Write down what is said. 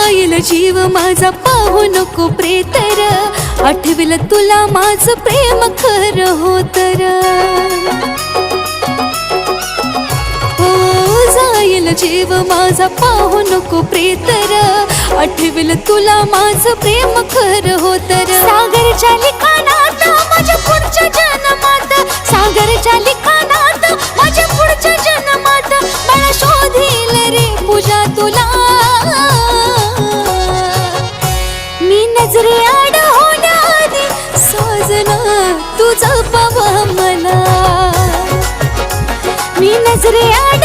जाईल जीव माझा पाहू नको प्रेतर, आठवेल तुला माझं प्रेम खरं हो तर. हो जाईल जीव माझा पाहू नको प्रेतर, आठवेल तुला माझं प्रेम खरं हो तर. सागरच्या लिखाणात माझ्या पुढच्या जन्मात, सागरच्या लिखाणात माझ्या पुढच्या जन्मात मला शोधील रे पूजा तुला. मी नजरे आड होण्याआधी साजना तुझं पाव मला, मी नजरे आड